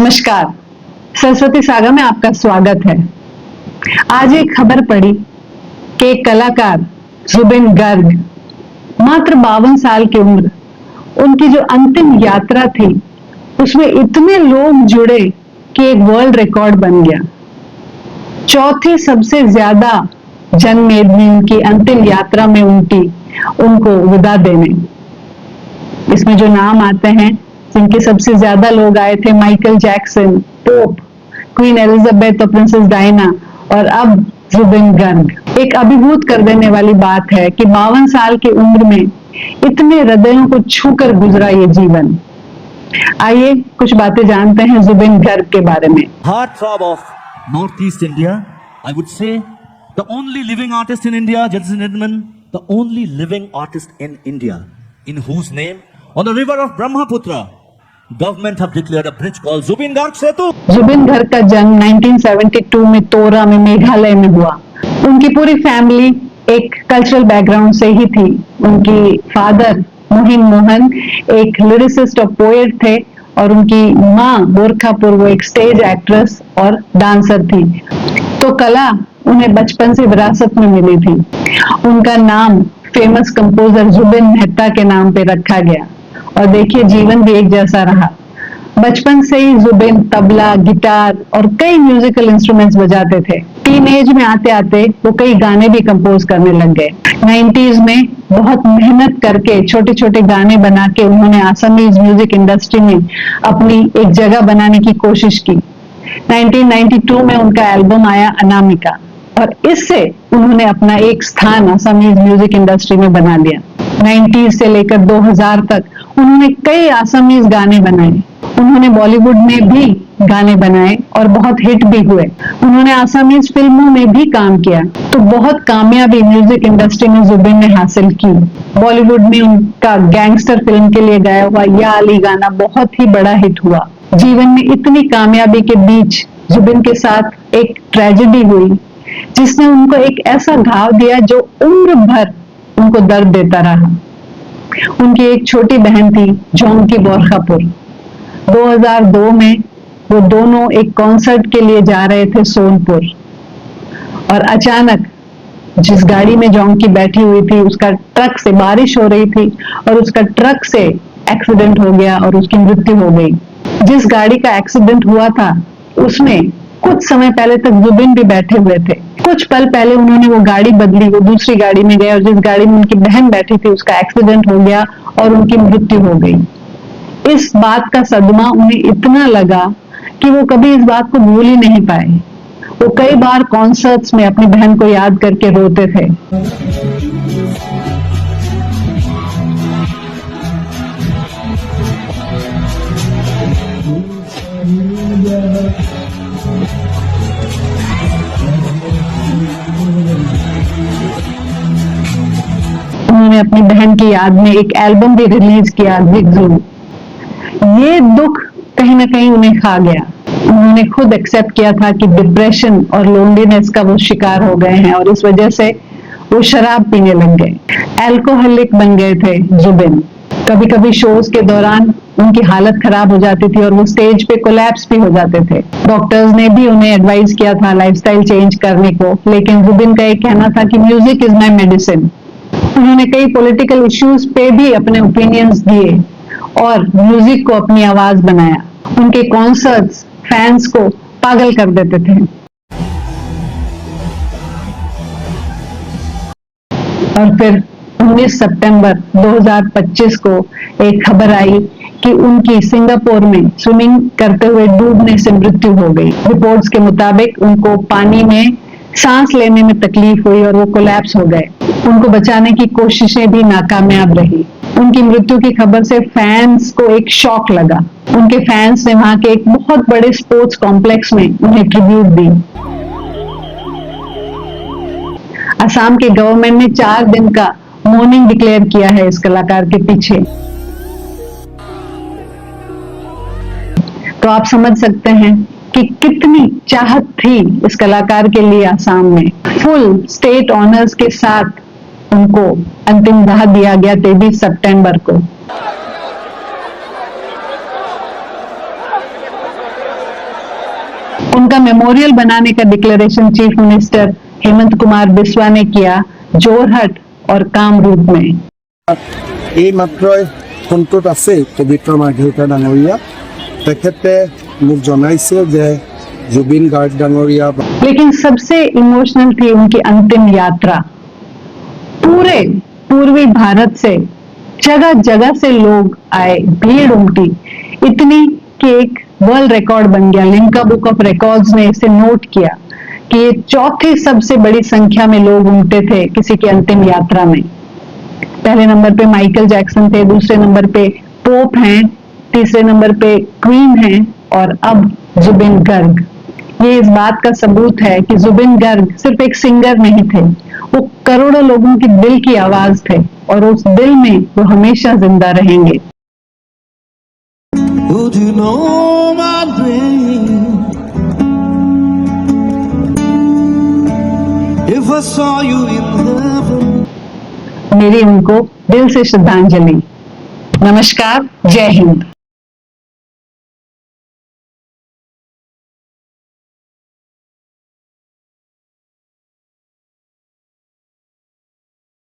नमस्कार। सरस्वती सागा में आपका स्वागत है। आज एक खबर पड़ी कि एक कलाकार जुबिन गर्ग मात्र 52 साल की उम्र, उनकी जो अंतिम यात्रा थी उसमें इतने लोग जुड़े कि एक वर्ल्ड रिकॉर्ड बन गया। चौथी सबसे ज्यादा जनमेदनी उनकी अंतिम यात्रा में उनको विदा देने। इसमें जो नाम आते हैं, जिनके सबसे ज्यादा लोग आए थे, Michael Jackson, pope, queen Elizabeth और प्रिंसेस डायना, और अब जुबिन गर्ग। एक अभिभूत कर देने वाली बात है कि 52 साल की उम्र में इतने हृदयों को छूकर गुजरा ये जीवन। आइए कुछ बातें जानते हैं जुबिन गर्ग के बारे में। Heartthrob of Northeast India, I would say the only living artist in India, Judson Edmund, the only living artist in India, in whose name, on the river of Brahmaputra, government have declared a bridge called Zubin Garg Setu. Zubin Garg का जन्म 1972 में तोरा में मेघालय में हुआ। उनकी पूरी family एक कल्चरल बैकग्राउंड से ही थी। उनकी फादर मोहिन मोहन एक लिरिसिस्ट और पोएट थे और उनकी माँ गोरखापुर वो एक स्टेज एक्ट्रेस और डांसर थी। तो कला उन्हें बचपन से विरासत में मिली थी। उनका नाम फेमस कंपोजर जुबिन मेहता के नाम पे रखा गया और देखिए जीवन भी एक जैसा रहा। बचपन से ही जुबिन तबला, गिटार और कई म्यूजिकल इंस्ट्रूमेंट्स बजाते थे। टीन एज में आते आते वो कई गाने भी कंपोज करने लग गए। 90s में बहुत मेहनत करके छोटे छोटे गाने बना के उन्होंने आसामीज म्यूजिक इंडस्ट्री में अपनी एक जगह बनाने की कोशिश की। 1992 में उनका एल्बम आया अनामिका और इससे उन्होंने अपना एक स्थान आसामीज म्यूजिक इंडस्ट्री में बना लिया। 90s से लेकर 2000 तक उन्होंने कई आसामीज गाने बनाए। उन्होंने बॉलीवुड में भी गाने बनाए और बहुत हिट भी हुए। उन्होंने आसामीज फिल्मों में भी काम किया, तो बहुत कामयाबी म्यूजिक इंडस्ट्री में जुबिन ने हासिल की। बॉलीवुड में उनका गैंगस्टर फिल्म के लिए गाया हुआ या अली गाना बहुत ही बड़ा हिट हुआ। जीवन में इतनी कामयाबी के बीच जुबिन के साथ एक ट्रेजेडी हुई जिसने उनको एक ऐसा घाव दिया जो उम्र भर उनको दर्द देता रहा। उनकी एक छोटी बहन थी जोंकी बोरखापुर। 2002 में वो दोनों एक कॉन्सर्ट के लिए जा रहे थे सोनपुर और अचानक जिस गाड़ी में जोंकी बैठी हुई थी उसका ट्रक से, बारिश हो रही थी और उसका ट्रक से एक्सीडेंट हो गया और उसकी मृत्यु हो गई। जिस गाड़ी का एक्सीडेंट हुआ था उसमें कुछ समय पहले तक जुबिन भी बैठे हुए थे। कुछ पल पहले उन्होंने वो गाड़ी बदली, वो दूसरी गाड़ी में गए और जिस गाड़ी में उनकी बहन बैठी थी उसका एक्सीडेंट हो गया और उनकी मृत्यु हो गई। इस बात का सदमा उन्हें इतना लगा कि वो कभी इस बात को भूल ही नहीं पाए। वो कई बार कॉन्सर्ट्स में अपनी बहन को याद करके रोते थे। उन्होंने अपनी बहन की याद में एक एल्बम भी रिलीज किया, जिगजू। ये दुख कहीं ना कहीं उन्हें खा गया। उन्होंने खुद एक्सेप्ट किया था कि डिप्रेशन और लोनलीनेस का वो शिकार हो गए हैं और इस वजह से वो शराब पीने लग गए, अल्कोहलिक बन गए थे जुबिन। कभी कभी शोज के दौरान उनकी हालत खराब हो जाती थी और वो स्टेज पे कोलैप्स भी हो जाते थे। डॉक्टर्स ने भी उन्हें एडवाइस किया था लाइफस्टाइल चेंज करने को, लेकिन जुबिन का एक कहना था कि म्यूजिक इज माई मेडिसिन। उन्होंने कई पॉलिटिकल इश्यूज पे भी अपने ओपिनियंस दिए और म्यूजिक को अपनी आवाज बनाया। उनके कॉन्सर्ट्स फैंस को पागल कर देते थे। और फिर 19 सितंबर 2025 को एक खबर आई कि उनकी सिंगापुर में स्विमिंग करते हुए डूबने से मृत्यु हो गई। रिपोर्ट्स के मुताबिक उनको पानी में सांस लेने में तकलीफ हुई और वो कोलैप्स हो गए। उनको बचाने की कोशिशें भी नाकामयाब रही। उनकी मृत्यु की खबर से फैंस को एक शॉक लगा। उनके फैंस ने वहां के एक बहुत बड़े स्पोर्ट्स कॉम्प्लेक्स में उन्हें ट्रिब्यूट दी। असम के गवर्नमेंट ने 4 दिन का मॉर्निंग डिक्लेयर किया है इस कलाकार के पीछे। तो आप समझ सकते हैं कि कितनी चाहत थी इस कलाकार के लिए असम में। फुल स्टेट ऑनर्स के साथ उनको अंतिम दाह दिया गया 23 सितंबर को। उनका मेमोरियल बनाने का declaration chief minister Hemant Kumar Biswa ने किया जोरहट और कामरूप में। এই মাত্ৰই ফোনটোত আছে পবিত্ৰ মাৰ্ঘেৰিটা ডাঙৰীয়া, তেখেতে মোক জনাইছে যে জুবিন গাৰ্গ ডাঙৰীয়া लेकिन सबसे इमोशनल थी उनकी अंतिम यात्रा। पूरे पूर्वी भारत से जगह जगह से लोग आए, भीड़ उमटी इतनी कि एक वर्ल्ड रिकॉर्ड बन गया। लिम्का बुक ऑफ रिकॉर्ड्स ने इसे नोट किया कि ये चौथी सबसे बड़ी संख्या में लोग उमटे थे किसी की अंतिम यात्रा में। पहले नंबर पे माइकल जैक्सन थे, दूसरे नंबर पे पोप हैं, तीसरे नंबर पे क्वीन हैं और अब जुबिन गर्ग। ये इस बात का सबूत है कि जुबिन गर्ग सिर्फ एक सिंगर नहीं थे, वो करोड़ों लोगों की दिल की आवाज थे और उस दिल में वो हमेशा जिंदा रहेंगे। Would you know my name if I saw you in heaven? मेरी उनको दिल से श्रद्धांजलि। नमस्कार, जय हिंद।